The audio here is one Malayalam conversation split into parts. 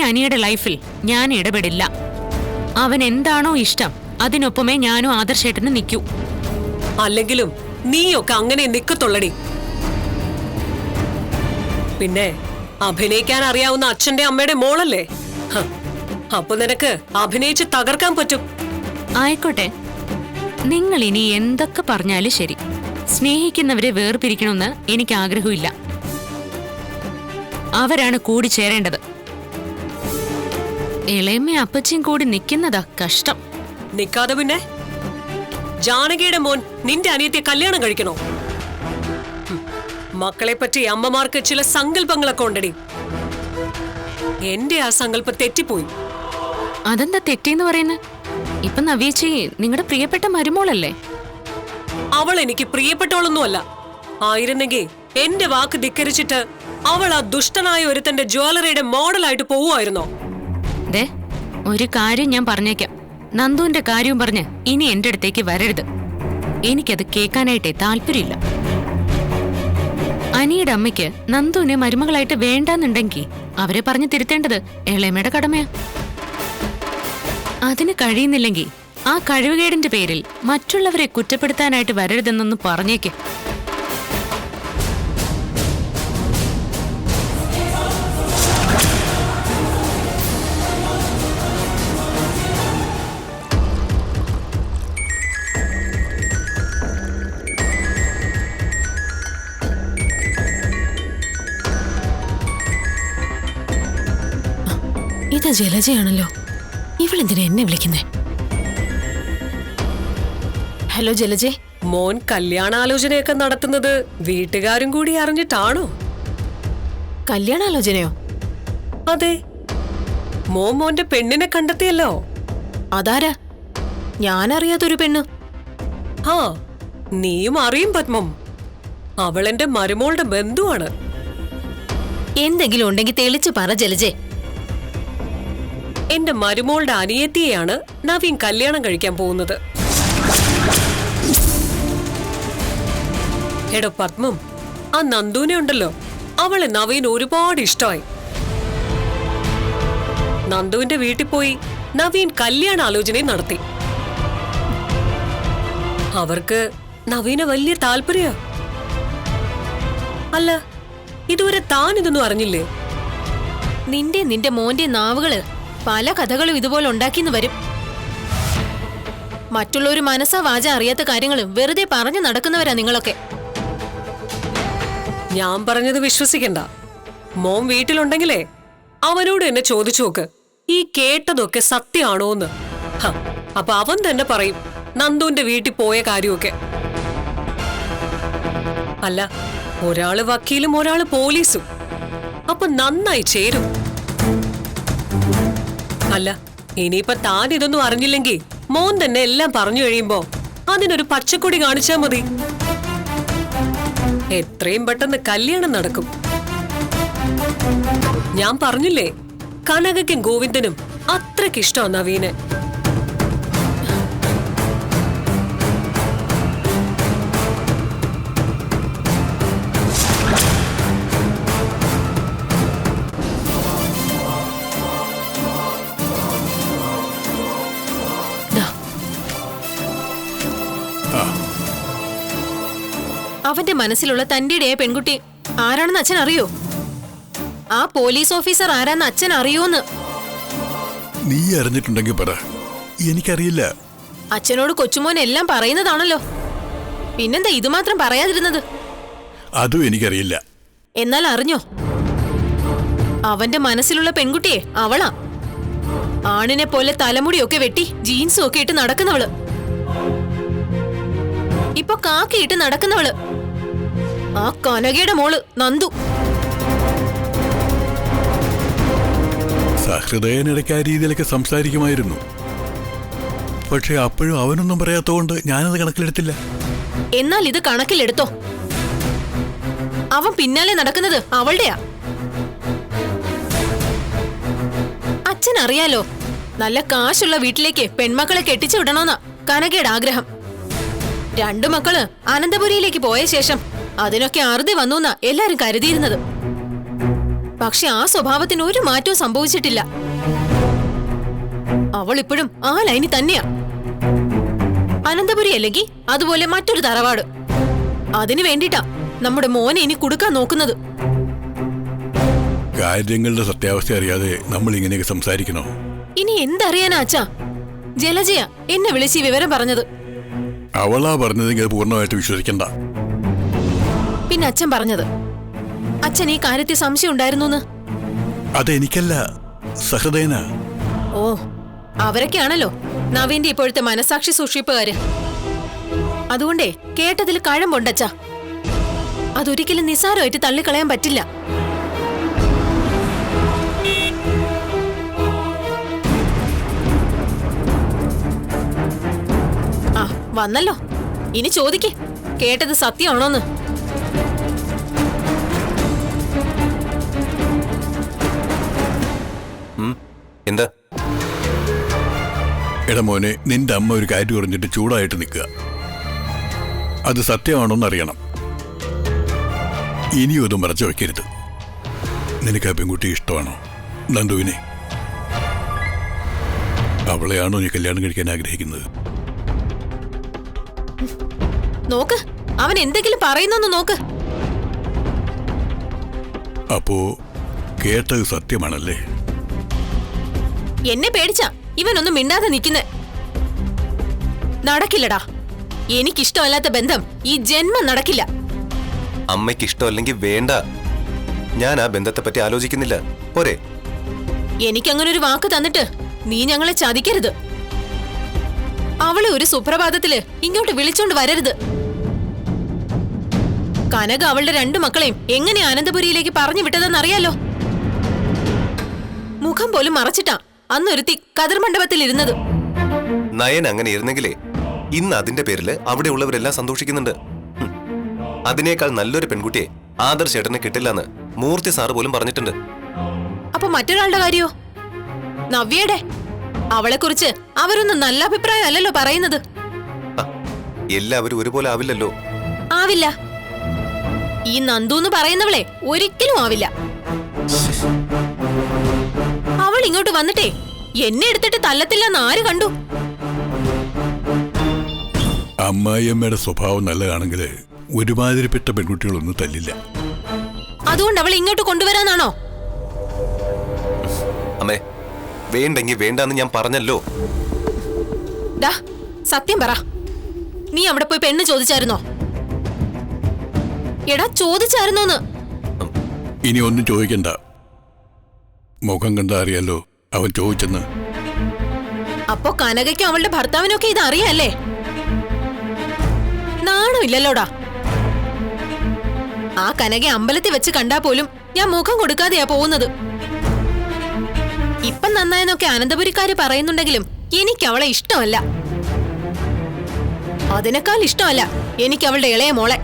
അനിയുടെ ലൈഫിൽ ഞാൻ ഇടപെടില്ല. അവൻ എന്താണോ ഇഷ്ടം അതിനൊപ്പമേ ഞാനും ആദർശേട്ടന് നിൽക്കൂ. അല്ലെങ്കിലും നീയൊക്കെ അങ്ങനെ നിൽക്കത്തുള്ളടി. പിന്നെ അഭിനയിക്കാൻ അറിയാവുന്ന അച്ഛന്റെ അമ്മയുടെ മോളല്ലേ? അപ്പൊ നിനക്ക് അഭിനയിച്ച് തകർക്കാൻ പറ്റും. ആയിക്കോട്ടെ, നിങ്ങൾ ഇനി എന്തൊക്കെ പറഞ്ഞാലും ശരി, സ്നേഹിക്കുന്നവരെ വേർപിരിക്കണമെന്ന് എനിക്ക് ആഗ്രഹമില്ല. അവരാണ് കൂടി ചേരേണ്ടത്. ഇളയമ്മ അപ്പച്ചയും കൂടി നിൽക്കുന്നതാ കഷ്ടം. നിക്കാതെ പിന്നെ ജാനകിയുടെ മോൻ നിന്റെ അനിയത്തെ കല്യാണം കഴിക്കണോ? മക്കളെ പറ്റി അമ്മമാർക്ക് ചില സങ്കല്പങ്ങളൊക്കെ ഉണ്ടടി. എന്റെ ആ സങ്കല്പം തെറ്റിപ്പോയി. അതെന്താ തെറ്റിന്ന് പറയുന്നത്? ഇപ്പൊ നവ്യേച്ചി നിങ്ങളുടെ പ്രിയപ്പെട്ട മരുമോളല്ലേ? അവൾ എനിക്ക് പ്രിയപ്പെട്ടവളൊന്നുമല്ല. ആയിരുന്നെങ്കിൽ എന്റെ വാക്ക് ധിക്കരിച്ചിട്ട് അവൾ ആ ദുഷ്ടനായ ഒരുത്തന്റെ ജ്വല്ലറിയുടെ മോഡലായിട്ട് പോവുമായിരുന്നോ? ദേ, ഒരു കാര്യം ഞാൻ പറഞ്ഞേക്കാം. നന്ദുവിന്റെ കാര്യവും പറഞ്ഞ് ഇനി എന്റെ അടുത്തേക്ക് വരരുത്. എനിക്കത് കേൾക്കാനായിട്ടേ താല്പര്യമില്ല. അനിയുടെ അമ്മയ്ക്ക് നന്ദുവിനെ മരുമകളായിട്ട് വേണ്ടെന്നുണ്ടെങ്കിൽ അവരെ പറഞ്ഞു തിരുത്തേണ്ടത് ഇളയമ്മയുടെ കടമയാ. അതിന് കഴിയുന്നില്ലെങ്കിൽ ആ കഴിവുകേടിന്റെ പേരിൽ മറ്റുള്ളവരെ കുറ്റപ്പെടുത്താനായിട്ട് വരരുതെന്നൊന്ന് പറഞ്ഞേക്ക്. ഇത് ജലജയാണല്ലോ. ഇവളെന്തിനാ എന്നെ വിളിക്കുന്നേ? ഹലോ ജലജെ. മോൻ കല്യാണാലോചനയൊക്കെ നടത്തുന്നത് വീട്ടുകാരും കൂടി അറിഞ്ഞിട്ടാണോ? കല്യാണാലോചനയോ? അതെ, മോന്റെ പെണ്ണിനെ കണ്ടെത്തിയല്ലോ. അതാരാ? ഞാനറിയാത്തൊരു പെണ്ണ്. ആ, നീയും അറിയും പത്മം. അവളെന്റെ മരുമോളുടെ ബന്ധുവാണ്. എന്തെങ്കിലും ഉണ്ടെങ്കിൽ തെളിച്ച് പറ ജലജെ. എന്റെ മരുമോളുടെ അനിയത്തിയെയാണ് നവീൻ കല്യാണം കഴിക്കാൻ പോകുന്നത്. എടോ പത്മം, ആ നന്ദുവിനെ ഉണ്ടല്ലോ, അവളെ നവീൻ ഒരുപാട് ഇഷ്ടമായി. നന്ദുവിന്റെ വീട്ടിൽ പോയി നവീൻ കല്യാണാലോചനയും നടത്തി. അവർക്ക് നവീനെ വലിയ താല്പര്യ. അല്ല, ഇതുവരെ താൻ ഇതൊന്നും അറിഞ്ഞില്ലേ? നിന്റെ മോന്റെ നാവുകള് പല കഥകളും ഇതുപോലെ ഉണ്ടാക്കിന്ന് വരും. മറ്റുള്ളൊരു മനസ്സാ വാച അറിയാത്ത കാര്യങ്ങൾ വെറുതെ പറഞ്ഞു നടക്കുന്നവരാ നിങ്ങളൊക്കെ. ഞാൻ പറഞ്ഞത് വിശ്വസിക്കണ്ട. മോൻ വീട്ടിലുണ്ടെങ്കിലേ അവനോട് എന്നെ ചോദിച്ചു നോക്ക്, ഈ കേട്ടതൊക്കെ സത്യമാണോന്ന്. അപ്പൊ അവൻ തന്നെ പറയും നന്ദുവിന്റെ വീട്ടിൽ പോയ കാര്യമൊക്കെ. അല്ല, ഒരാള് വക്കീലും ഒരാള് പോലീസും. അപ്പൊ നന്നായി ചേരും. അല്ല, ഇനിയിപ്പൊ താൻ ഇതൊന്നും അറിഞ്ഞില്ലെങ്കിൽ മോൻ തന്നെ എല്ലാം പറഞ്ഞു കഴിയുമ്പോ അതിനൊരു പച്ചക്കൊടി കാണിച്ചാ മതി. എത്രയും പെട്ടെന്ന് കല്യാണം നടക്കും. ഞാൻ പറഞ്ഞില്ലേ, കനകയ്ക്കും ഗോവിന്ദനും അത്രയ്ക്കിഷ്ടമാ നവീനെ. അവന്റെ മനസ്സിലുള്ള തന്റെ പെൺകുട്ടി ആരാണെന്ന് അച്ഛൻ അറിയോ? ആ പോലീസ് ഓഫീസർ ആരാന്ന് അച്ഛൻ അറിയോന്ന്? നീ അറിഞ്ഞിട്ടുണ്ടെങ്കിൽ പറ, എനിക്കറിയില്ല. അച്ഛനോട് കൊച്ചുമോൻ എല്ലാം പറയുന്നതാണല്ലോ, പിന്നെന്താ ഇത് മാത്രം പറയാതിരുന്നത്? അതും എനിക്കറിയില്ല. എന്നാൽ അറിഞ്ഞോ, അവന്റെ മനസ്സിലുള്ള പെൺകുട്ടിയെ അവളാ. ആണിനെ പോലെ തലമുടിയൊക്കെ വെട്ടി ജീൻസും ഒക്കെ ഇട്ട് നടക്കുന്നവള്. ഇപ്പൊ കാക്കിയിട്ട് നടക്കുന്നവള് ആ കനകയുടെ മോള് നന്ദു. സഹൃദയനിടയ്ക്ക് ആ രീതിയിലൊക്കെ സംസാരിക്കുമായിരുന്നു. പക്ഷെ അപ്പോഴും അവനൊന്നും പറയാത്തോണ്ട് ഞാനത് കണക്കിലെടുത്തില്ല. എന്നാൽ ഇത് കണക്കിലെടുത്തോ. അവൻ പിന്നാലെ നടക്കുന്നത് അവളുടെയാ. അച്ഛനറിയാലോ, നല്ല കാശുള്ള വീട്ടിലേക്ക് പെൺമക്കളെ കെട്ടിച്ചു വിടണമെന്നാ കനകയുടെ ആഗ്രഹം. രണ്ടു മക്കള് അനന്തപുരിയിലേക്ക് പോയ ശേഷം അതിനൊക്കെ അറുതി വന്നു എന്നാ എല്ലാരും കരുതിയിരുന്നത്. പക്ഷെ ആ സ്വഭാവത്തിന് ഒരു മാറ്റവും സംഭവിച്ചിട്ടില്ല. അവൾ ഇപ്പോഴും ആ ലൈനിൽ തന്നെയാ. അനന്തപുരി അല്ലെങ്കിൽ അതുപോലെ മറ്റൊരു തറവാട്. അതിനു വേണ്ടിട്ടാ നമ്മുടെ മോനെ ഇനി കൊടുക്കാൻ നോക്കുന്നത്. കാര്യങ്ങളുടെ സത്യാവസ്ഥ അറിയാതെ നമ്മൾ ഇങ്ങനെയൊക്കെ സംസാരിക്കണോ? ഇനി എന്തറിയാനാ അച്ഛാ? ജലജയ എന്നെ വിളിച്ച് ഈ വിവരം പറഞ്ഞത്. അവളാ പറഞ്ഞതെങ്കിൽ പൂർണ്ണമായിട്ട് വിശ്വസിക്കണ്ട. പിന്നെ അച്ഛൻ പറഞ്ഞത് അച്ഛൻ ഈ കാര്യത്തിൽ സംശയം ഉണ്ടായിരുന്നു. അതെനിക്കല്ല, സഹൃദയനാ. ഓ, അവരൊക്കെയാണല്ലോ നവീന്റെ ഇപ്പോഴത്തെ മനസാക്ഷി സൂക്ഷിപ്പുകാര്. അതുകൊണ്ടേ കേട്ടതിൽ കഴമ്പുണ്ടച്ചാ. അതൊരിക്കലും നിസ്സാരമായിട്ട് തള്ളിക്കളയാൻ പറ്റില്ല. ആ വന്നല്ലോ, ഇനി ചോദിക്കേ കേട്ടത് സത്യമാണോന്ന്. എന്താ? എടാ മോനെ, നിന്റെ അമ്മ ഒരു കാര്യം പറഞ്ഞിട്ട് ചൂടായിട്ട് നിൽക്കുക. അത് സത്യമാണോന്നറിയണം. ഇനിയും ഒന്നും മറച്ചു വയ്ക്കരുത്. നിനക്ക് ആ പെൺകുട്ടി ഇഷ്ടമാണോ, നന്ദുവിനെ? അവളെയാണോ നീ കല്യാണം കഴിക്കാൻ ആഗ്രഹിക്കുന്നത്? നോക്ക്, അവൻ എന്തെങ്കിലും പറയുന്നൊന്ന് നോക്ക്. അപ്പോ കേട്ടത് സത്യമാണല്ലേ? എന്നെ പേടിച്ചാ ഇവനൊന്നും മിണ്ടാതെ നിൽക്കുന്നേ. നടക്കില്ലടാ, എനിക്കിഷ്ടമല്ലാത്ത ബന്ധം ഈ ജന്മം നടക്കില്ല. അമ്മയ്ക്ക് ഇഷ്ടമല്ലെങ്കിൽ വേണ്ട. ഞാൻ ആ ബന്ധത്തെ പറ്റി ആലോചിക്കുന്നില്ല. പോരെ? എനിക്കങ്ങനെ ഒരു വാക്ക് തന്നിട്ട് നീ ഞങ്ങളെ ചതിക്കരുത്. അവളെ ഒരു സുപ്രഭാതത്തില് ഇങ്ങോട്ട് വിളിച്ചോണ്ട് വരരുത്. കനക അവളുടെ 2 മക്കളെയും എങ്ങനെ അനന്തപുരിയിലേക്ക് പറഞ്ഞു വിട്ടതെന്നറിയാലോ. മുഖം പോലും മറച്ചിട്ടാ അന്നൊരുത്തി കതിർമണ്ഡപത്തിൽ ഇരുന്നത്. നയൻ അങ്ങനെ ഇരുന്നെങ്കിലേ ഇന്ന് അതിന്റെ പേരില് അവിടെ ഉള്ളവരെല്ലാം സന്തോഷിക്കുന്നുണ്ട്. അതിനേക്കാൾ നല്ലൊരു പെൺകുട്ടിയെ ആദർശ് ചേട്ടന് കിട്ടില്ലെന്ന് മൂർത്തി സാറ് പോലും പറഞ്ഞിട്ടുണ്ട്. അപ്പൊ മറ്റൊരാളുടെ കാര്യോ? നവ്യയുടെ. അവളെക്കുറിച്ച് അവരൊന്നും നല്ല അഭിപ്രായം അല്ലല്ലോ പറയുന്നത്. എല്ലാവരും ഒരുപോലെ ആവില്ലല്ലോ. ആവില്ല. ഈ നന്ദു എന്ന് പറയുന്നവളെ ഒരിക്കലും ആവില്ല. അവൾ ഇങ്ങോട്ട് വന്നിട്ടേ എന്നെ എടുത്തിട്ട് തല്ലത്തില്ലെന്ന് ആര് കണ്ടു? അമ്മായിയമ്മയുടെ സ്വഭാവം നല്ലതാണെങ്കിൽ ഒരുമാതിരിപ്പെട്ട പെൺകുട്ടികളൊന്നും തല്ലില്ല. അതുകൊണ്ട് അവൾ ഇങ്ങോട്ട് കൊണ്ടുവരാനാണോ? അമ്മേ, വേണ്ടെങ്കി വേണ്ടാന്ന് ഞാൻ പറഞ്ഞല്ലോ. ദാ സത്യം പറ, നീ അവിടെ പോയി പെണ്ണ് ചോദിച്ചായിരുന്നോ? എടാ ചോദിച്ചായിരുന്നോന്ന്. ഇനി ഒന്നും ചോദിക്കണ്ട. മുഖം കണ്ടാ അറിയാലോ അവൻ ചോദിച്ചെന്ന്. അപ്പോ കനകയ്ക്കും അവളുടെ ഭർത്താവിനൊക്കെ ഇത് അറിയാല്ലേ? നാണമില്ലല്ലോടാ. ആ കനകയെ അമ്പലത്തിൽ വെച്ച് കണ്ടാ പോലും ഞാൻ മുഖം കൊടുക്കാതെയാ പോകുന്നത്. ഇപ്പം നന്നായെന്നൊക്കെ അനന്തപുരിക്കാര് പറയുന്നുണ്ടെങ്കിലും എനിക്ക് അവളെ ഇഷ്ടമല്ല. അതിനേക്കാൾ ഇഷ്ടമല്ല എനിക്ക് അവളുടെ ഇളയ മോളെ.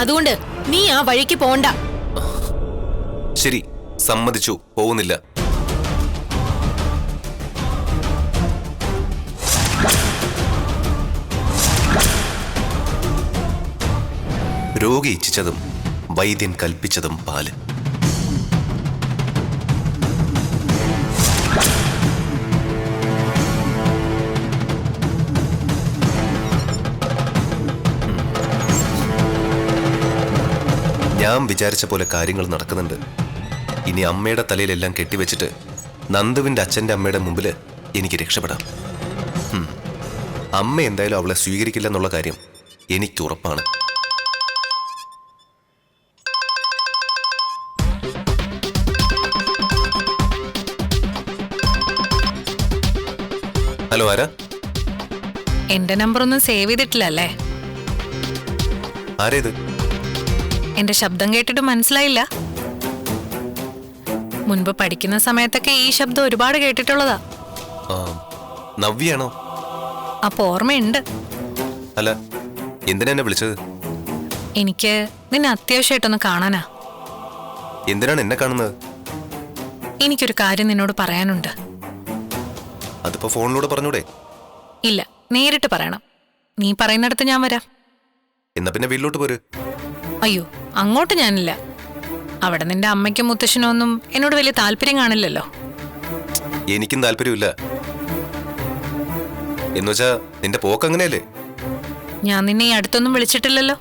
അതുകൊണ്ട് നീ ആ വഴിക്ക് പോണ്ട. ശരി, സമ്മതിച്ചു, പോകുന്നില്ല. രോഗി ഇച്ഛിച്ചതും വൈദ്യൻ കൽപ്പിച്ചതും പാല്. ഞാൻ വിചാരിച്ച പോലെ കാര്യങ്ങൾ നടക്കുന്നുണ്ട്. ഇനി അമ്മയുടെ തലയിലെല്ലാം കെട്ടിവെച്ചിട്ട് നന്ദുവിന്റെ അച്ഛന്റെ അമ്മയുടെ മുമ്പിൽ എനിക്ക് രക്ഷപ്പെടാം. അമ്മ എന്തായാലും അവളെ സ്വീകരിക്കില്ലെന്നുള്ള കാര്യം എനിക്ക് ഉറപ്പാണ്. ഹലോ, ആരാ? എന്റെ നമ്പർ ഒന്നും സേവ് ചെയ്തിട്ടില്ലല്ലേ? ആരേത്? എന്റെ ശബ്ദം കേട്ടിട്ട് മനസ്സിലായില്ല? മുൻപ് പഠിക്കുന്ന സമയത്തൊക്കെ ഈ ശബ്ദം ഒരുപാട് കേട്ടിട്ടുള്ളതാ. നവ്യാണോ? അപ്പൊ ഓർമ്മയുണ്ട്. അല്ല, എന്തിനാ എന്നെ വിളിച്ചത്? എനിക്ക് നിന്നെ അത്യാവശ്യമായിട്ടൊന്ന് കാണാനാ. എന്തിനാണ് എന്നെ കാണുന്നത്? എനിക്കൊരു കാര്യം നിന്നോട് പറയാനുണ്ട്. അതിപ്പോ ഫോണിലൂടെ പറഞ്ഞൂടെ? ഇല്ല, നേരിട്ട് പറയണം. നീ പറയുന്നിടത്ത് ഞാൻ വരാം. എന്നാ പിന്നെ വീട്ടിലോട്ട് പോര്. അയ്യോ, അങ്ങോട്ട് ഞാനില്ല. അവിടെ നിന്റെ അമ്മയ്ക്കും മുത്തശ്ശനും ഒന്നും എന്നോട് വലിയ താല്പര്യം കാണില്ലല്ലോ. എനിക്കും താല്പര്യമില്ല. എന്നുവെച്ചാ നിന്റെ പോക്ക് അങ്ങനെയല്ലേ? ഞാൻ നിന്നെ ഈ അടുത്തൊന്നും വിളിച്ചിട്ടില്ലല്ലോ.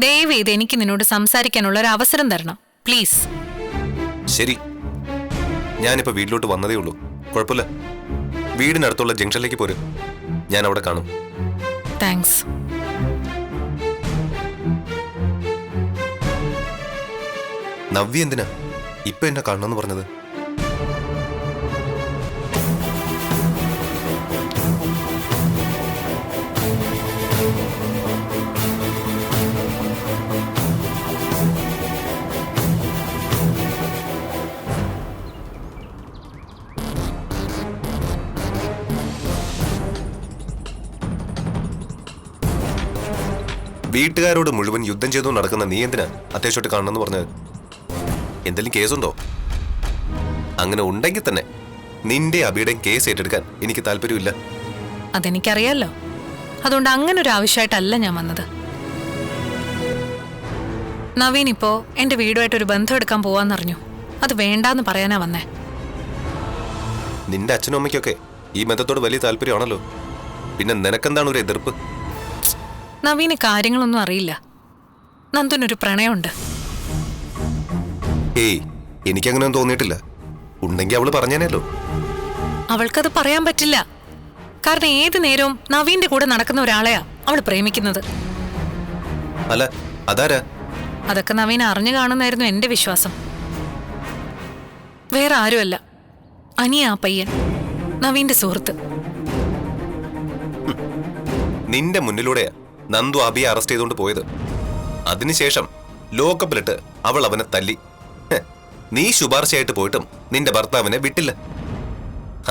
ദയവ് ചെയ്ത് എനിക്ക് നിന്നോട് സംസാരിക്കാനുള്ള ഒരു അവസരം തരണം പ്ലീസ്. ശരി, ഞാനിപ്പോ വീട്ടിലോട്ട് വന്നതേ ഉള്ളൂ. കുഴപ്പമില്ല, വീടിനടുത്തുള്ള ജംഗ്ഷനിലേക്ക് പോര്, ഞാൻ അവിടെ കാണും. താങ്ക്സ്. നവ്യ എന്തിനാ ഇപ്പൊ എന്നെ കാണണമെന്ന് പറഞ്ഞത്? വീട്ടുകാരോട് മുഴുവൻ യുദ്ധം ചെയ്തു നടക്കുന്ന നീ എന്തിനാ അത്യാവശ്യമായിട്ട് കാണണമെന്ന് പറഞ്ഞത്? എന്തെങ്കിലും കേസുണ്ടോ? അങ്ങനെ ഉണ്ടെങ്കിൽ തന്നെ നിന്റെ അബിയുടെയും കേസ് ഏറ്റെടുക്കാൻ എനിക്ക് താല്പര്യമില്ല. അതെനിക്കറിയാലോ. അതുകൊണ്ട് അങ്ങനെ ഒരു ആവശ്യമായിട്ടല്ല ഞാൻ വന്നത്. നവീൻ ഇപ്പോ എന്റെ വീടുമായിട്ടൊരു ബന്ധം എടുക്കാൻ പോവാന്നറിഞ്ഞു. അത് വേണ്ടാന്ന് പറയാനാ വന്നേ. നിന്റെ അച്ഛനും അമ്മയ്ക്കൊക്കെ ഈ ബന്ധത്തോട് വലിയ താല്പര്യമാണല്ലോ. പിന്നെ നിനക്കെന്താണ് ഒരു എതിർപ്പ്? നവീന് കാര്യങ്ങളൊന്നും അറിയില്ല. നന്ദുനൊരു പ്രണയമുണ്ട്. ഏയ്, എനിക്കങ്ങനെയൊന്നും തോന്നിയിട്ടില്ല. ഉണ്ടെങ്കിൽ അവള് പറഞ്ഞേനല്ലോ. അവൾക്കത് പറയാൻ പറ്റില്ല. കാരണം ഏത് നേരവും നവീന്റെ കൂടെ നടക്കുന്ന ഒരാളെയാ അവൾ പ്രേമിക്കുന്നത്. അല്ല, അതാരാ? അതൊക്കെ നവീൻ അറിഞ്ഞു കാണുന്നായിരുന്നു എന്റെ വിശ്വാസം. വേറെ ആരുമല്ല, അനിയ ആ പയ്യൻ, നവീന്റെ സുഹൃത്ത്. നിന്റെ മുന്നിലൂടെയാ നന്ദു അബിയെ അറസ്റ്റ് ചെയ്തുകൊണ്ട് പോയത്. അതിനുശേഷം ലോക്കപ്പിലിട്ട് അവൾ അവനെ തല്ലി. നീ ശുപാർശയായിട്ട് പോയിട്ടും നിന്റെ ഭർത്താവിനെ വിട്ടില്ല.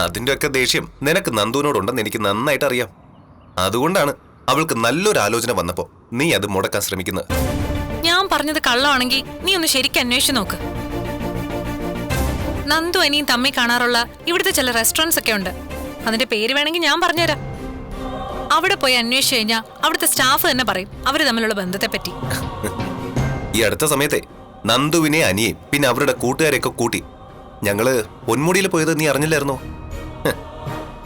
അതിന്റെ ഒക്കെ ദേഷ്യം നിനക്ക് നന്ദുവിനോടുണ്ടെന്ന് എനിക്ക് നന്നായിട്ട് അറിയാം. അതുകൊണ്ടാണ് അവൾക്ക് നല്ലൊരു ആലോചന വന്നപ്പോ നീ അത് മുടക്കാൻ ശ്രമിക്കുന്നത്. ഞാൻ പറഞ്ഞത് കള്ളമാണെങ്കിൽ നീ ഒന്ന് ശരിക്കും അന്വേഷിച്ചു നോക്ക്. നന്ദു അനിയും തമ്മി കാണാറുള്ള ഇവിടുത്തെ ചില റെസ്റ്റോറൻറ്റ്സ് ഒക്കെ ഉണ്ട്. അതിന്റെ പേര് വേണമെങ്കിൽ ഞാൻ പറഞ്ഞുതരാം. അവിടെ പോയി അന്വേഷിച്ചു കഴിഞ്ഞാൽ അവിടുത്തെ സ്റ്റാഫ് തന്നെ പറയും അവര് തമ്മിലുള്ള ബന്ധത്തെ പറ്റി. ഈ അടുത്ത സമയത്തെ നന്ദുവിനെ അനിയെയും പിന്നെ അവരുടെ കൂട്ടുകാരെയൊക്കെ കൂട്ടി ഞങ്ങള് പൊന്മുടിയിൽ പോയത് നീ അറിഞ്ഞില്ലായിരുന്നോ?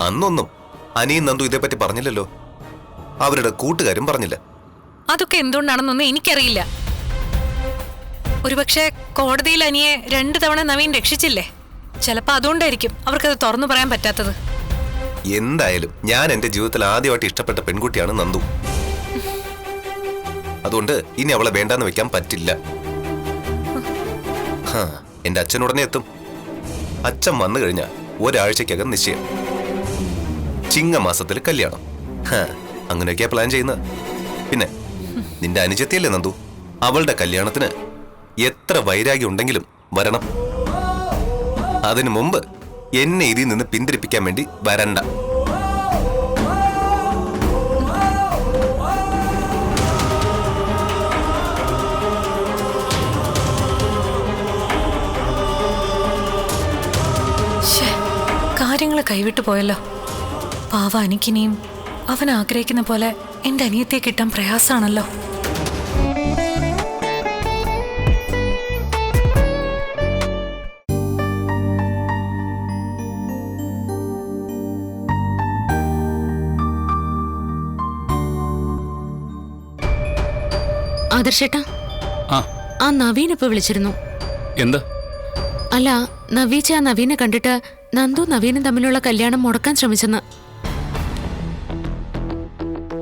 അന്നൊന്നും അനിയും നന്ദു ഇതേപ്പറ്റി പറഞ്ഞില്ലല്ലോ. അവരുടെ കൂട്ടുകാരും പറഞ്ഞില്ല. അതൊക്കെ എന്തുകൊണ്ടാണെന്നൊന്നും എനിക്കറിയില്ല. ഒരുപക്ഷെ കോടതിയിൽ അനിയെ 2 തവണ നവീൻ രക്ഷിച്ചില്ലേ? ചിലപ്പോ അതുകൊണ്ടായിരിക്കും അവർക്കത് തുറന്നു പറയാൻ പറ്റാത്തത്. എന്തായാലും ഞാൻ എന്റെ ജീവിതത്തിൽ ആദ്യമായിട്ട് ഇഷ്ടപ്പെട്ട പെൺകുട്ടിയാണ് നന്ദു. അതുകൊണ്ട് ഇനി അവളെ വേണ്ടാന്ന് വെക്കാൻ പറ്റില്ല. എന്റെ അച്ഛൻ ഉടനെ എത്തും. അച്ഛൻ വന്നു കഴിഞ്ഞാൽ ഒരാഴ്ചക്കകം നിശ്ചയം. ചിങ്ങമാസത്തിൽ കല്യാണം. അങ്ങനെയൊക്കെയാ പ്ലാൻ ചെയ്യുന്നത്. പിന്നെ നിന്റെ അനുജത്തിയല്ലേ നന്ദു? അവളുടെ കല്യാണത്തിന് എത്ര വൈരാഗ്യം ഉണ്ടെങ്കിലും വരണം. അതിനു മുമ്പ് എന്നെ ഇതിൽ നിന്ന് പിന്തിരിപ്പിക്കാൻ വേണ്ടി വരണ്ട. കാര്യങ്ങൾ കൈവിട്ടു പോയല്ലോ. പാവ എനിക്കിനിയും അവൻ ആഗ്രഹിക്കുന്ന പോലെ എന്റെ അനിയത്തെ കിട്ടാൻ പ്രയാസാണല്ലോ. ആദർശേട്ടാ, ആ നവീൻ ഇപ്പൊ വിളിച്ചിരുന്നു. എന്താ? അല്ല, നവീച്ച ആ നവീനെ കണ്ടിട്ട് നന്ദു നവീനും തമ്മിലുള്ള കല്യാണം മുടക്കാൻ ശ്രമിച്ചെന്ന്.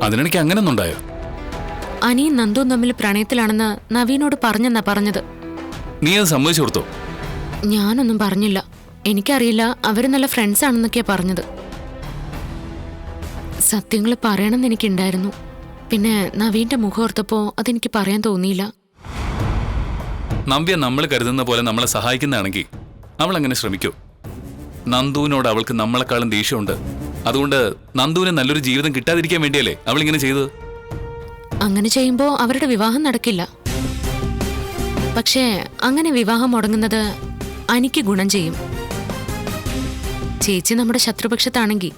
അതിനെനിക്ക് അങ്ങനെയൊന്നുണ്ടായോ? അനിയും നന്ദുവും തമ്മിൽ പ്രണയത്തിലാണെന്ന് നവീനോട് പറഞ്ഞെന്നാ പറഞ്ഞത്. നീ അത് സമ്മതിച്ചു കൊടുത്തോ? ഞാനൊന്നും പറഞ്ഞില്ല. എനിക്കറിയില്ല, അവര് നല്ല ഫ്രണ്ട്സ് ആണെന്നൊക്കെയാ പറഞ്ഞത്. സത്യങ്ങൾ പറയണമെന്ന് എനിക്കുണ്ടായിരുന്നു. പിന്നെ നവീന്റെ മുഖം ഓർത്തപ്പോ അതെനിക്ക് പറയാൻ തോന്നിയില്ല. നവ്യ നമ്മൾ കരുതുന്ന പോലെ നമ്മളെ സഹായിക്കുന്നതാണെങ്കിൽ അവൾ അങ്ങനെ ശ്രമിക്കൂ. നന്ദുവിനോട് അവൾക്ക് നമ്മളെക്കാളും ദേഷ്യമുണ്ട്. അതുകൊണ്ട് നന്ദുവിന് നല്ലൊരു ജീവിതം കിട്ടാതിരിക്കാൻ വേണ്ടിയല്ലേ അവൾ ഇങ്ങനെ ചെയ്തത്. അങ്ങനെ ചെയ്യുമ്പോ അവരുടെ വിവാഹം നടക്കില്ല. പക്ഷേ അങ്ങനെ വിവാഹം മുടങ്ങുന്നത് അനിക്ക് ഗുണം ചെയ്യും. ചേച്ചി നമ്മുടെ ശത്രുപക്ഷത്താണെങ്കിൽ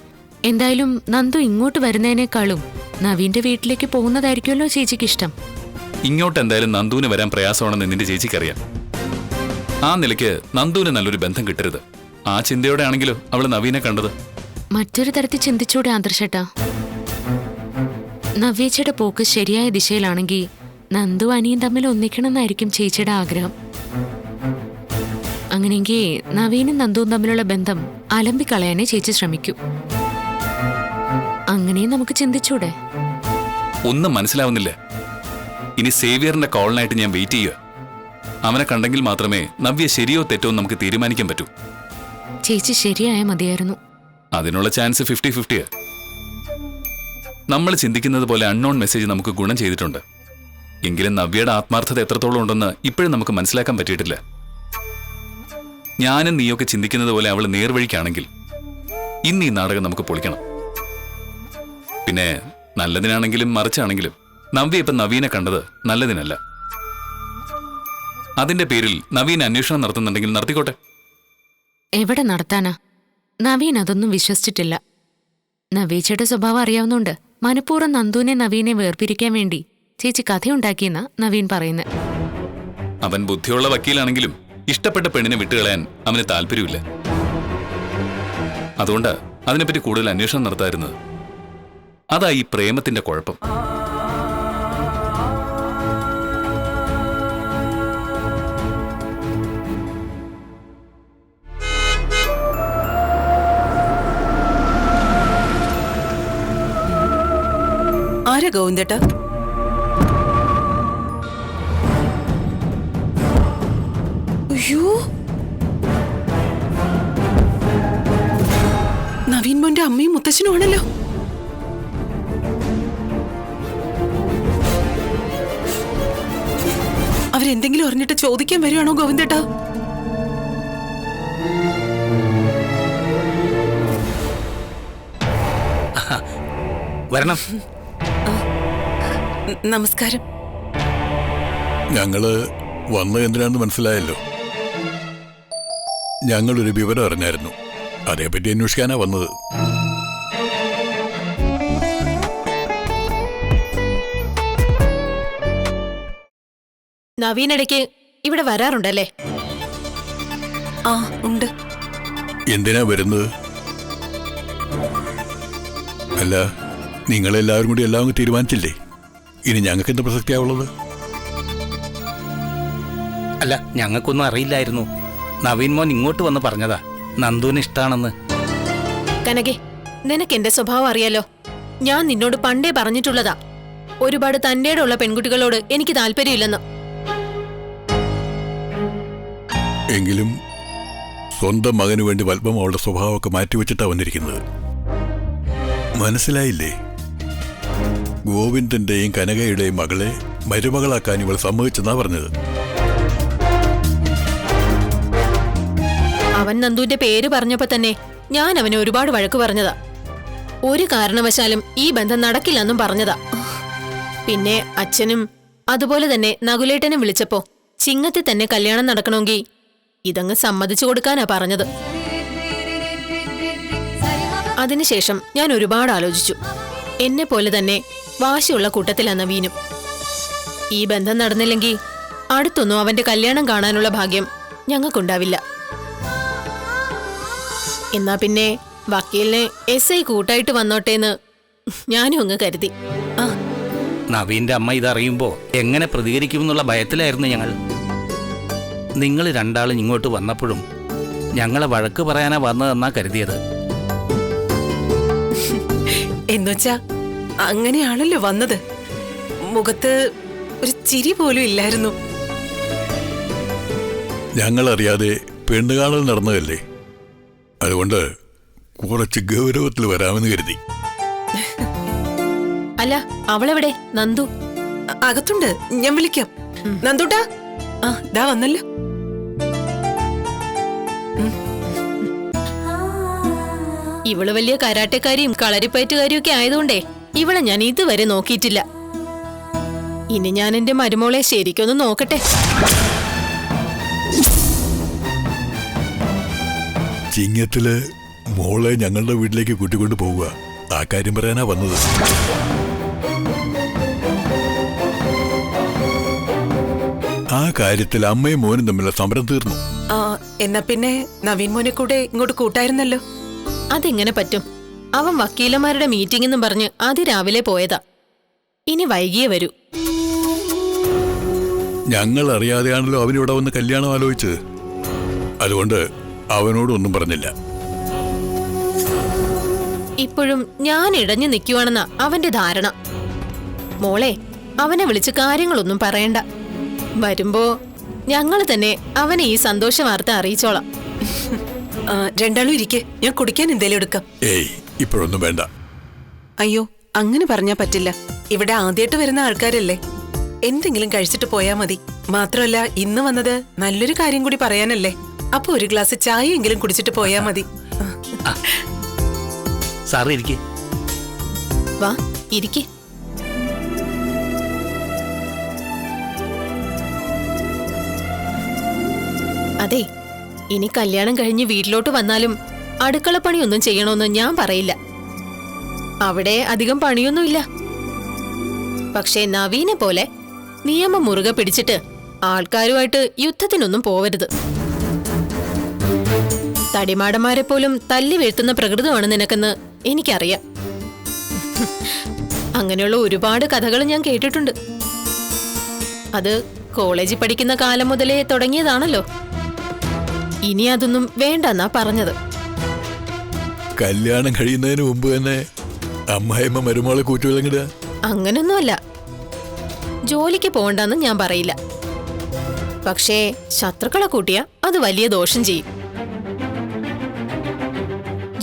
എന്തായാലും നന്ദു ഇങ്ങോട്ട് വരുന്നതിനേക്കാളും നവീന്റെ വീട്ടിലേക്ക് പോകുന്നതായിരിക്കുമല്ലോ ചേച്ചിക്ക് ഇഷ്ടം. ഇങ്ങോട്ട് എന്തായാലും നന്ദുവിന് വരാൻ പ്രയാസമാണെന്ന് നിന്റെ ചേച്ചിക്കറിയാം. ആ നിലയ്ക്ക് നന്ദുവിന് നല്ലൊരു ബന്ധം കിട്ടരുത്. ആ ചിന്തയോടെ ആണെങ്കിലോ അവള് നവീനെ കണ്ടത്. മറ്റൊരു തരത്തിൽ ചിന്തിച്ചൂടെ ആദർശേട്ടാ? നവ്യേച്ചയുടെ പോക്ക് ശരിയായ ദിശയിലാണെങ്കിൽ നന്ദു അനിയും തമ്മിൽ ഒന്നിക്കണമെന്നായിരിക്കും ചേച്ചിയുടെ ആഗ്രഹം. അങ്ങനെയെങ്കിൽ നവീനും നന്ദുവും തമ്മിലുള്ള ബന്ധം അലമ്പിക്കളയാനേ ചേച്ചി ശ്രമിക്കൂ. അങ്ങനെയും നമുക്ക് ചിന്തിച്ചൂടെ? ഒന്നും മനസ്സിലാവുന്നില്ല. ഇനി സേവിയറിന്റെ കോളിനായിട്ട് ഞാൻ വെയിറ്റ് ചെയ്യുക. അവനെ കണ്ടെങ്കിൽ മാത്രമേ നവ്യ ശരിയോ തെറ്റോ നമുക്ക് തീരുമാനിക്കാൻ പറ്റൂ. ചേച്ചി ശരിയായ മതിയായിരുന്നു. അതിനുള്ള ചാൻസ് 50-50. നമ്മൾ ചിന്തിക്കുന്നത് പോലെ അൺനോൺ മെസ്സേജ് നമുക്ക് ഗുണം ചെയ്തിട്ടുണ്ട്. എങ്കിലും നവ്യയുടെ ആത്മാർത്ഥത എത്രത്തോളം ഉണ്ടെന്ന് ഇപ്പോഴും നമുക്ക് മനസ്സിലാക്കാൻ പറ്റിയിട്ടില്ല. ഞാനും നീയൊക്കെ ചിന്തിക്കുന്നത് പോലെ അവൾ നേർവഴിക്കാണെങ്കിൽ ഇന്ന് ഈ നാടകം നമുക്ക് പൊളിക്കണം. പിന്നെ നല്ലതിനാണെങ്കിലും മറിച്ചാണെങ്കിലും നവ്യ ഇപ്പം നവീനെ കണ്ടത് നല്ലതിനല്ല. അതിന്റെ പേരിൽ നവീൻ അന്വേഷണം നടത്തുന്നുണ്ടെങ്കിൽ നടത്തിക്കോട്ടെ. എവിടെ നടത്താനാ? നവീൻ അതൊന്നും വിശ്വസിച്ചിട്ടില്ല. നവീച്ചയുടെ സ്വഭാവം അറിയാവുന്നോണ്ട് മനഃപൂർവ്വം നന്ദുവിനെ നവീനെ വേർപിരിക്കാൻ വേണ്ടി ചേച്ചി കഥയുണ്ടാക്കിയെന്നാ നവീൻ പറയുന്നത്. അവൻ ബുദ്ധിയുള്ള വക്കീലാണെങ്കിലും ഇഷ്ടപ്പെട്ട പെണ്ണിനെ വിട്ടുകളയാൻ അവന് താല്പര്യമില്ല. അതുകൊണ്ട് അതിനെപ്പറ്റി കൂടുതൽ അന്വേഷണം നടത്താറുന്നത്. അതാ ഈ പ്രേമത്തിന്റെ കുഴപ്പം. ആരാ ഗോവിന്ദേട്ടാ? അയ്യോ, നവീൻ മോന്റെ അമ്മയും മുത്തശ്ശനും ആണല്ലോ. അവരെന്തെങ്കിലും അറിഞ്ഞിട്ട് ചോദിക്കാൻ വരികയാണോ ഗോവിന്ദേട്ടാ? വരണം. നമസ്കാരം. ഞങ്ങള് വന്നത് എന്തിനാണെന്ന് മനസ്സിലായല്ലോ. ഞങ്ങളൊരു വിവരം അറിഞ്ഞായിരുന്നു. അതേപ്പറ്റി അന്വേഷിക്കാനാ വന്നത്. നവീനിടയ്ക്ക് ഇവിടെ വരാറുണ്ടല്ലേ? ആ, ഉണ്ട്. എന്തിനാ വരുന്നത്? അല്ല, നിങ്ങളെല്ലാവരും കൂടി എല്ലാം തീരുമാനിച്ചില്ലേ? ഇനി ഞങ്ങൾക്ക് എന്താ പ്രസക്തിയാവുള്ളത്? അല്ല, ഞങ്ങൾക്കൊന്നും അറിയില്ലായിരുന്നു. നവീൻ മോൻ ഇങ്ങോട്ട് വന്ന് പറഞ്ഞതാ നന്ദുവിന് ഇഷ്ടാണെന്ന്. കനകെ, നിനക്ക് എന്റെ സ്വഭാവം അറിയാലോ. ഞാൻ നിന്നോട് പണ്ടേ പറഞ്ഞിട്ടുള്ളതാ, ഒരുപാട് തന്റേടെ ഉള്ള പെൺകുട്ടികളോട് എനിക്ക് താല്പര്യമില്ലെന്ന്. എങ്കിലും സ്വന്തം മകന് വേണ്ടി വൽപ്പം അവളുടെ സ്വഭാവമൊക്കെ മാറ്റിവെച്ചിട്ടാ വന്നിരിക്കുന്നത്. മനസ്സിലായില്ലേ? ഗോവിന്ദന്റെയും കനകയുടെയും മകളെ മരുമകളാക്കാൻ ഇവൾ സമ്മതിച്ചെന്നാ പറഞ്ഞത്. അവൻ നന്ദുവിന്റെ പേര് പറഞ്ഞപ്പോ തന്നെ ഞാൻ അവനെ ഒരുപാട് വഴക്ക് പറഞ്ഞതാ. ഒരു കാരണവശാലും ഈ ബന്ധം നടക്കില്ലെന്നും പറഞ്ഞതാ. പിന്നെ അച്ഛനും അതുപോലെ തന്നെ നകുലേട്ടനും വിളിച്ചപ്പോ ചിങ്ങത്തിൽ തന്നെ കല്യാണം നടക്കണമെങ്കിൽ ഇതങ്ങ് സമ്മതിച്ചു കൊടുക്കാനാ പറഞ്ഞത്. അതിനുശേഷം ഞാൻ ഒരുപാട് ആലോചിച്ചു. എന്നെ പോലെ തന്നെ വാശിയുള്ള കൂട്ടത്തിലാ നവീനും. ഈ ബന്ധം നടന്നില്ലെങ്കിൽ അടുത്തൊന്നും അവന്റെ കല്യാണം കാണാനുള്ള ഭാഗ്യം ഞങ്ങൾക്കുണ്ടാവില്ല. എന്നാ പിന്നെ വക്കീലിനെ SI കൂട്ടായിട്ട് വന്നോട്ടേന്ന് ഞാനും അങ്ങ് കരുതി. നവീന്റെ അമ്മ ഇതറിയുമ്പോ എങ്ങനെ പ്രതികരിക്കുമെന്നുള്ള ഭയത്തിലായിരുന്നു ഞങ്ങൾ. നിങ്ങൾ രണ്ടാളും ഇങ്ങോട്ട് വന്നപ്പോഴും ഞങ്ങളെ വഴക്ക് പറയാനാ വന്നതെന്നാ കരുതിയത്. എന്നുവച്ചാ അങ്ങനെയാണല്ലോ വന്നത്. മുഖത്ത് ഒരു ചിരി പോലും ഇല്ലായിരുന്നു. ഞങ്ങളറിയാതെ പെണ്ണുകാണൽ നടന്നതല്ലേ, അതുകൊണ്ട് കുറച്ച് ഗൗരവത്തിൽ വരാമെന്ന് കരുതി. അല്ല, അവളെവിടെ? നന്ദു അകത്തുണ്ട്, ഞാൻ വിളിക്കാം. നന്ദൂട്ടാ, ആ ദാ വന്നല്ലോ. ഇവള് വലിയ കരാട്ടക്കാരിയും കളരിപ്പയറ്റുകാരിയും ഒക്കെ ആയതുകൊണ്ടേ ഇവളെ ഞാൻ ഇതുവരെ നോക്കിയിട്ടില്ല. ഇനി ഞാൻ എന്റെ മരുമോളെ ശരിക്കൊന്ന് നോക്കട്ടെ. ചിങ്ങത്തില് മോളെ ഞങ്ങളുടെ വീട്ടിലേക്ക് കൂട്ടിക്കൊണ്ട് പോവുക, ആ കാര്യം പറയാനാ വന്നത്. ആ കാര്യത്തിൽ അമ്മയും മോനും തമ്മിലുള്ള സമരം തീർന്നു. ആ എന്നാ പിന്നെ നവീൻ മോനെ കൂടെ ഇങ്ങോട്ട് കൂട്ടായിരുന്നല്ലോ. അതെങ്ങനെ പറ്റും? അവൻ വക്കീലന്മാരുടെ മീറ്റിംഗ് എന്നും പറഞ്ഞ് അതിരാവിലെ പോയതാ. ഇനി വൈകിയേ വരൂ. ഞങ്ങൾ അറിയാതെയാണല്ലോ അവനിവിടെ വന്ന് കല്യാണം ആലോചിച്ചത്. അതുകൊണ്ട് അവനോടൊന്നും പറഞ്ഞില്ല. ഇപ്പോഴും ഞാൻ ഇടഞ്ഞു നിൽക്കുവാണെന്നാ അവന്റെ ധാരണ. മോളെ, അവനെ വിളിച്ച് കാര്യങ്ങളൊന്നും പറയണ്ട. വരുമ്പോ ഞങ്ങൾ തന്നെ അവനെ ഈ സന്തോഷ വാർത്ത അറിയിച്ചോളാം. രണ്ടാളും ഇരിക്കെ, ഞാൻ കുടിക്കാൻ എന്തേലും എടുക്കാം. ഏയ്, ഇപ്പോഴൊന്നും വേണ്ട. അയ്യോ, അങ്ങനെ പറഞ്ഞാ പറ്റില്ല. ഇവിടെ ആദ്യമായിട്ട് വരുന്ന ആൾക്കാരല്ലേ, എന്തെങ്കിലും കഴിച്ചിട്ട് പോയാ മതി. മാത്രമല്ല ഇന്ന് വന്നത് നല്ലൊരു കാര്യം കൂടി പറയാനല്ലേ. അപ്പൊ ഒരു ഗ്ലാസ് ചായ എങ്കിലും കുടിച്ചിട്ട് പോയാ മതി. സാറ് ഇരിക്കേ. വാ, ഇരിക്കെ. അതെ, ഇനി കല്യാണം കഴിഞ്ഞ് വീട്ടിലോട്ട് വന്നാലും അടുക്കളപ്പണിയൊന്നും ചെയ്യണമെന്ന് ഞാൻ പറയില്ല. അവിടെ അധികം പണിയൊന്നുമില്ല. പക്ഷേ നവീനെ പോലെ നിയമം മുറുകെ പിടിച്ചിട്ട് ആൾക്കാരുമായിട്ട് യുദ്ധത്തിനൊന്നും പോവരുത്. തടിമാടന്മാരെ പോലും തല്ലി വീഴ്ത്തുന്ന പ്രകൃതമാണ് നിനക്കെന്ന് എനിക്കറിയാം. അങ്ങനെയുള്ള ഒരുപാട് കഥകൾ ഞാൻ കേട്ടിട്ടുണ്ട്. അത് കോളേജിൽ പഠിക്കുന്ന കാലം മുതലേ തുടങ്ങിയതാണല്ലോ. ഇനി അതൊന്നും വേണ്ടെന്നാ പറഞ്ഞത്. കല്യാണം കഴിയുന്നതിന് മുമ്പ് തന്നെ അമ്മായിമ്മ മരുമോളെ കൂറ്റുവിലങ്ങിടുക? അങ്ങനൊന്നുമല്ല. ജോലിക്ക് പോകണ്ടെന്ന് ഞാൻ പറയില്ല. പക്ഷേ ശത്രുക്കളെ കൂട്ടിയാ അത് വലിയ ദോഷം ചെയ്യും.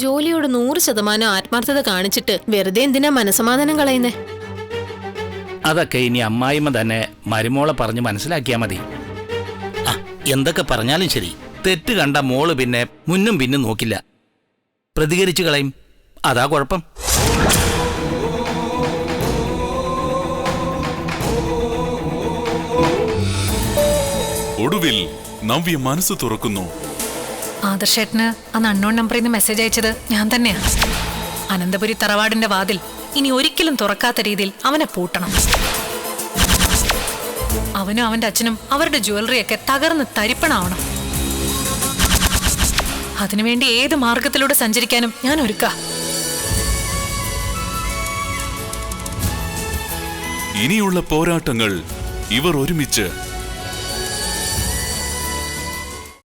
ജോലിയോട് 100% ആത്മാർത്ഥത കാണിച്ചിട്ട് വെറുതെ എന്തിനാ മനസമാധാനം കളയുന്നേ? അതൊക്കെ ഇനി അമ്മായിമ്മ തന്നെ മരുമോളെ പറഞ്ഞ് മനസ്സിലാക്കിയാ മതി. ആ, എന്തൊക്കെ പറഞ്ഞാലും ശരി, തെറ്റ് കണ്ട മോള് പിന്നെ മുന്നും പിന്നും നോക്കില്ല, പ്രതികരിച്ചു കളയും. അതാ കുഴപ്പം. ഒടുവിൽ നവ്യ മനസ്സ് തുറക്കുന്നു. ആദർശേട്ടന് അന്ന് അൺനോൺ നമ്പറിൽ നിന്ന് മെസ്സേജ് അയച്ചത് ഞാൻ തന്നെയാണ്. അനന്തപുരി തറവാടിന്റെ വാതിൽ ഇനി ഒരിക്കലും തുറക്കാത്ത രീതിയിൽ അവനെ പൂട്ടണം. അവനും അവന്റെ അച്ഛനും അവരുടെ ജ്വല്ലറിയൊക്കെ തകർന്ന് തരിപ്പണാവണം. അതിനുവേണ്ടി ഏത് മാർഗത്തിലൂടെ സഞ്ചരിക്കാനും ഞാൻ ഒരുക്കാം. ഇനിയുള്ള പോരാട്ടങ്ങൾ ഇവർ ഒരുമിച്ച്